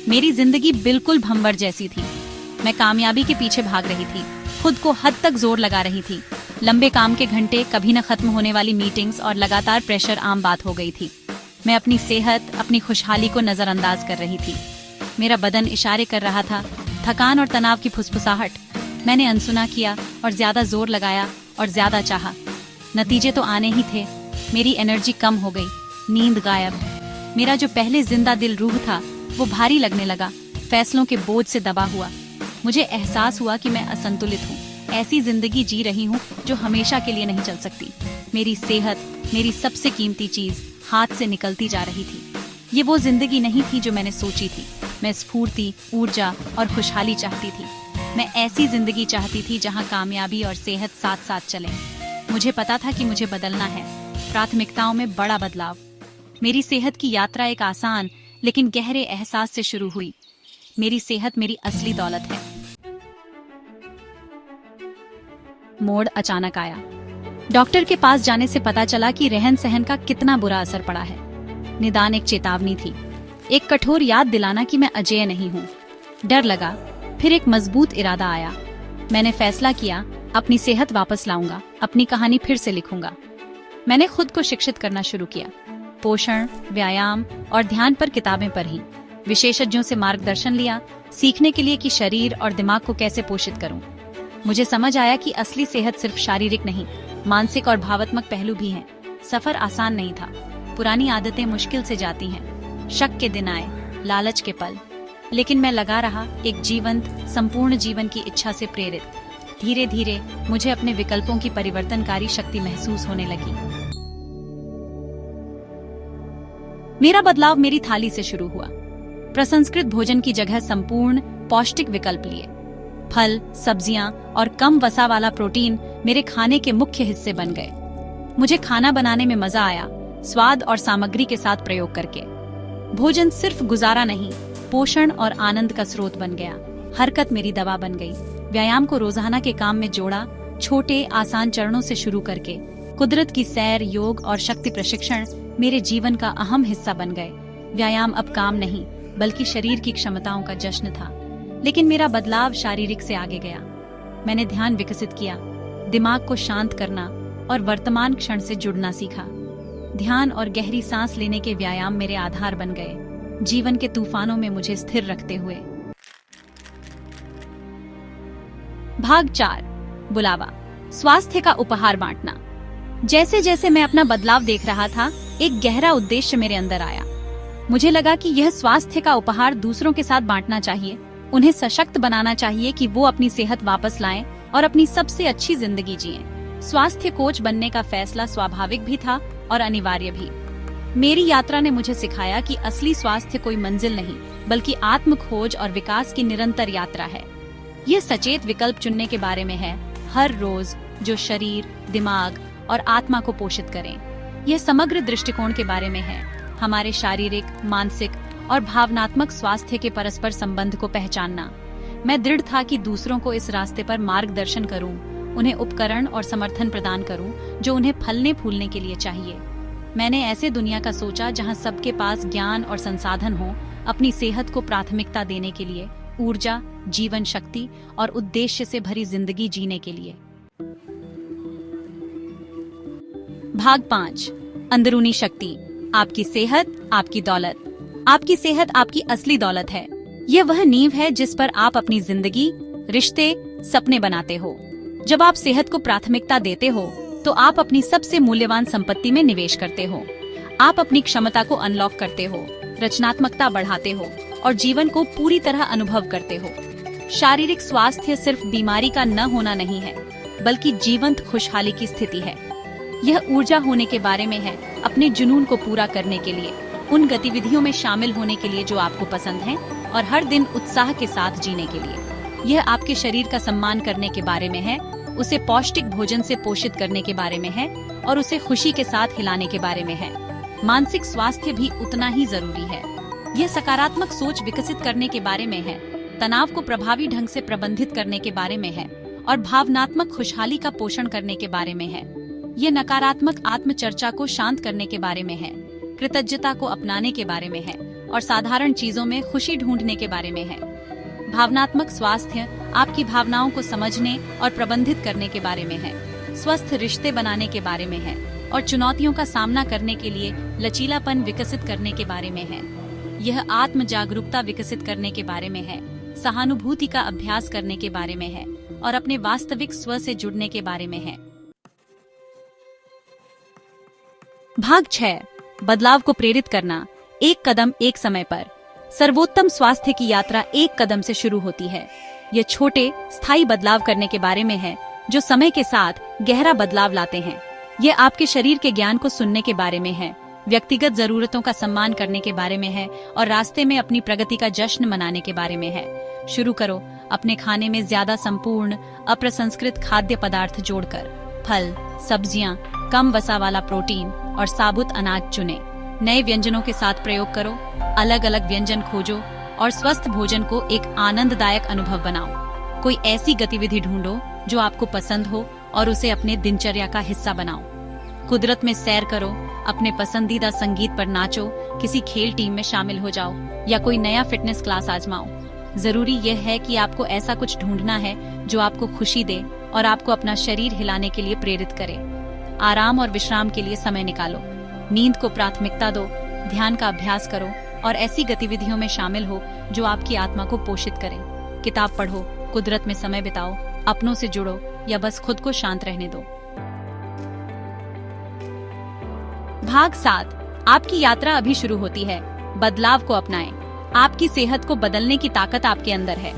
मेरी जिंदगी बिल्कुल भंवर जैसी थी। मैं कामयाबी के पीछे भाग रही थी, खुद को हद तक जोर लगा रही थी। लंबे काम के घंटे, कभी न खत्म होने वाली मीटिंग्स और लगातार प्रेशर आम बात हो गई थी। मैं अपनी सेहत, अपनी खुशहाली को नजरअंदाज कर रही थी। मेरा बदन इशारे कर रहा था, थकान और तनाव की फुसफुसाहट। मैंने अनसुना किया और ज्यादा जोर लगाया और ज्यादा चाहा। नतीजे तो आने ही थे। मेरी एनर्जी कम हो गई, नींद गायब। मेरा जो पहले जिंदा दिल रूह था वो भारी लगने लगा, फैसलों के बोझ से दबा हुआ। मुझे एहसास हुआ कि मैं असंतुलित हूँ, ऐसी जिंदगी जी रही हूँ जो हमेशा के लिए नहीं चल सकती। मेरी सेहत, मेरी सबसे कीमती चीज, हाथ से निकलती जा रही थी। ये वो जिंदगी नहीं थी जो मैंने सोची थी। मैं स्फूर्ति, ऊर्जा और खुशहाली चाहती थी। मैं ऐसी जिंदगी चाहती थी जहाँ कामयाबी और सेहत साथ साथ चले। मुझे पता था कि मुझे बदलना है, प्राथमिकताओं में बड़ा बदलाव। मेरी सेहत की यात्रा एक आसान लेकिन गहरे एहसास से शुरू हुई। मेरी सेहत मेरी असली दौलत है। मोड़ अचानक आया। डॉक्टर के पास जाने से पता चला कि रहन सहन का कितना बुरा असर पड़ा है। निदान एक चेतावनी थी, एक कठोर याद दिलाना कि मैं अजेय नहीं हूँ। डर लगा, फिर एक मजबूत इरादा आया। मैंने फैसला किया, अपनी सेहत वापस लाऊंगा, अपनी कहानी फिर से लिखूंगा। मैंने खुद को शिक्षित करना शुरू किया, पोषण, व्यायाम और ध्यान पर किताबें पढ़ी। विशेषज्ञों से मार्गदर्शन लिया, सीखने के लिए कि शरीर और दिमाग को कैसे पोषित करूं। मुझे समझ आया कि असली सेहत सिर्फ शारीरिक नहीं, मानसिक और भावात्मक पहलू भी हैं। सफर आसान नहीं था, पुरानी आदतें मुश्किल से जाती हैं, शक के दिन आए, लालच के पल, लेकिन मैं लगा रहा, एक जीवंत, संपूर्ण जीवन की इच्छा से प्रेरित। धीरे धीरे मुझे अपने विकल्पों की परिवर्तनकारी शक्ति महसूस होने लगी। मेरा बदलाव मेरी थाली से शुरू हुआ। प्रसंस्कृत भोजन की जगह संपूर्ण पौष्टिक विकल्प लिए। फल, सब्जियां और कम वसा वाला प्रोटीन मेरे खाने के मुख्य हिस्से बन गए। मुझे खाना बनाने में मजा आया, स्वाद और सामग्री के साथ प्रयोग करके। भोजन सिर्फ गुजारा नहीं, पोषण और आनंद का स्रोत बन गया। हरकत मेरी दवा बन गई। व्यायाम को रोजाना के काम में जोड़ा, छोटे आसान चरणों से शुरू करके। कुदरत की सैर, योग और शक्ति प्रशिक्षण मेरे जीवन का अहम हिस्सा बन गए। व्यायाम अब काम नहीं, बल्कि शरीर की क्षमताओं का जश्न था। लेकिन मेरा बदलाव शारीरिक से आगे गया। मैंने ध्यान विकसित किया, दिमाग को शांत करना और वर्तमान क्षण से जुड़ना सीखा। ध्यान और गहरी सांस लेने के व्यायाम मेरे आधार बन गए, जीवन के तूफानों में मुझे स्थिर रखते हुए। भाग 4, बुलावा, स्वास्थ्य का उपहार बांटना। जैसे जैसे मैं अपना बदलाव देख रहा था, एक गहरा उद्देश्य मेरे अंदर आया। मुझे लगा कि यह स्वास्थ्य का उपहार दूसरों के साथ बांटना चाहिए, उन्हें सशक्त बनाना चाहिए कि वो अपनी सेहत वापस लाएं और अपनी सबसे अच्छी जिंदगी जिएं। स्वास्थ्य कोच बनने का फैसला स्वाभाविक भी था और अनिवार्य भी। मेरी यात्रा ने मुझे सिखाया कि असली स्वास्थ्य कोई मंजिल नहीं, बल्कि आत्म खोज और विकास की निरंतर यात्रा है। यह सचेत विकल्प चुनने के बारे में है, हर रोज, जो शरीर, दिमाग और आत्मा को पोषित करें। यह समग्र दृष्टिकोण के बारे में है, हमारे शारीरिक, मानसिक और भावनात्मक स्वास्थ्य के परस्पर संबंध को पहचानना। मैं दृढ़ था कि दूसरों को इस रास्ते पर मार्गदर्शन करूं, उन्हें उपकरण और समर्थन प्रदान करूं जो उन्हें फलने फूलने के लिए चाहिए। मैंने ऐसे दुनिया का सोचा जहां सबके पास ज्ञान और संसाधन हो, अपनी सेहत को प्राथमिकता देने के लिए, ऊर्जा, जीवन शक्ति और उद्देश्य से भरी जिंदगी जीने के लिए। भाग 5, अंदरूनी शक्ति। आपकी सेहत, आपकी दौलत। आपकी सेहत आपकी असली दौलत है। यह वह नींव है जिस पर आप अपनी जिंदगी, रिश्ते, सपने बनाते हो। जब आप सेहत को प्राथमिकता देते हो, तो आप अपनी सबसे मूल्यवान संपत्ति में निवेश करते हो। आप अपनी क्षमता को अनलॉक करते हो, रचनात्मकता बढ़ाते हो और जीवन को पूरी तरह अनुभव करते हो। शारीरिक स्वास्थ्य सिर्फ बीमारी का न होना नहीं है, बल्कि जीवंत खुशहाली की स्थिति है। यह ऊर्जा होने के बारे में है, अपने जुनून को पूरा करने के लिए, उन गतिविधियों में शामिल होने के लिए जो आपको पसंद हैं और हर दिन उत्साह के साथ जीने के लिए। यह आपके शरीर का सम्मान करने के बारे में है, उसे पौष्टिक भोजन से पोषित करने के बारे में है और उसे खुशी के साथ हिलाने के बारे में है। मानसिक स्वास्थ्य भी उतना ही जरूरी है। यह सकारात्मक सोच विकसित करने के बारे में है, तनाव को प्रभावी ढंग से प्रबंधित करने के बारे में है और भावनात्मक खुशहाली का पोषण करने के बारे में है। ये नकारात्मक आत्मचर्चा को शांत करने के बारे में है, कृतज्ञता को अपनाने के बारे में है और साधारण चीजों में खुशी ढूंढने के बारे में है। भावनात्मक स्वास्थ्य आपकी भावनाओं को समझने और प्रबंधित करने के बारे में है। स्वस्थ रिश्ते बनाने के बारे में है और चुनौतियों का सामना करने के लिए लचीलापन विकसित करने के बारे में है। यह आत्म जागरूकता विकसित करने के बारे में है, सहानुभूति का अभ्यास करने के बारे में है और अपने वास्तविक स्व से जुड़ने के बारे में है। भाग 6, बदलाव को प्रेरित करना, एक कदम एक समय पर। सर्वोत्तम स्वास्थ्य की यात्रा एक कदम से शुरू होती है। यह छोटे स्थायी बदलाव करने के बारे में है जो समय के साथ गहरा बदलाव लाते हैं। यह आपके शरीर के ज्ञान को सुनने के बारे में है, व्यक्तिगत जरूरतों का सम्मान करने के बारे में है और रास्ते में अपनी प्रगति का जश्न मनाने के बारे में है। शुरू करो अपने खाने में ज्यादा संपूर्ण अप्रसंस्कृत खाद्य पदार्थ जोड़कर। फल, सब्जियां, कम वसा वाला प्रोटीन और साबुत अनाज चुनें। नए व्यंजनों के साथ प्रयोग करो, अलग अलग व्यंजन खोजो और स्वस्थ भोजन को एक आनंददायक अनुभव बनाओ। कोई ऐसी गतिविधि ढूंढो जो आपको पसंद हो और उसे अपने दिनचर्या का हिस्सा बनाओ। कुदरत में सैर करो, अपने पसंदीदा संगीत पर नाचो, किसी खेल टीम में शामिल हो जाओ या कोई नया फिटनेस क्लास आजमाओ। जरूरी यह है कि आपको ऐसा कुछ ढूंढना है जो आपको खुशी दे और आपको अपना शरीर हिलाने के लिए प्रेरित करे। आराम और विश्राम के लिए समय निकालो, नींद को प्राथमिकता दो, ध्यान का अभ्यास करो और ऐसी गतिविधियों में शामिल हो जो आपकी आत्मा को पोषित करें। किताब पढ़ो, कुदरत में समय बिताओ, अपनों से जुड़ो या बस खुद को शांत रहने दो। भाग 7, आपकी यात्रा अभी शुरू होती है। बदलाव को अपनाएं। आपकी सेहत को बदलने की ताकत आपके अंदर है।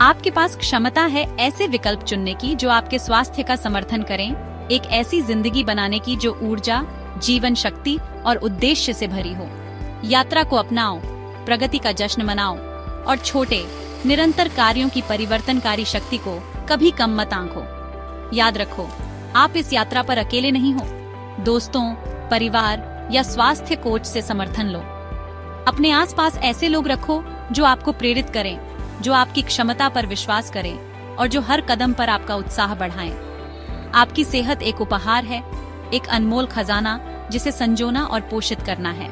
आपके पास क्षमता है ऐसे विकल्प चुनने की जो आपके स्वास्थ्य का समर्थन करें, एक ऐसी जिंदगी बनाने की जो ऊर्जा, जीवन शक्ति और उद्देश्य से भरी हो। यात्रा को अपनाओ, प्रगति का जश्न मनाओ और छोटे निरंतर कार्यों की परिवर्तनकारी शक्ति को कभी कम मत आंको। याद रखो, आप इस यात्रा पर अकेले नहीं हो। दोस्तों, परिवार या स्वास्थ्य कोच से समर्थन लो। अपने आसपास ऐसे लोग रखो जो आपको प्रेरित करें, जो आपकी क्षमता पर विश्वास करें और जो हर कदम पर आपका उत्साह बढ़ाएं। आपकी सेहत एक उपहार है, एक अनमोल खजाना जिसे संजोना और पोषित करना है।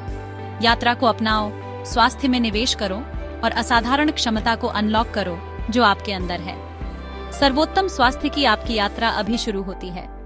यात्रा को अपनाओ, स्वास्थ्य में निवेश करो और असाधारण क्षमता को अनलॉक करो जो आपके अंदर है। सर्वोत्तम स्वास्थ्य की आपकी यात्रा अभी शुरू होती है।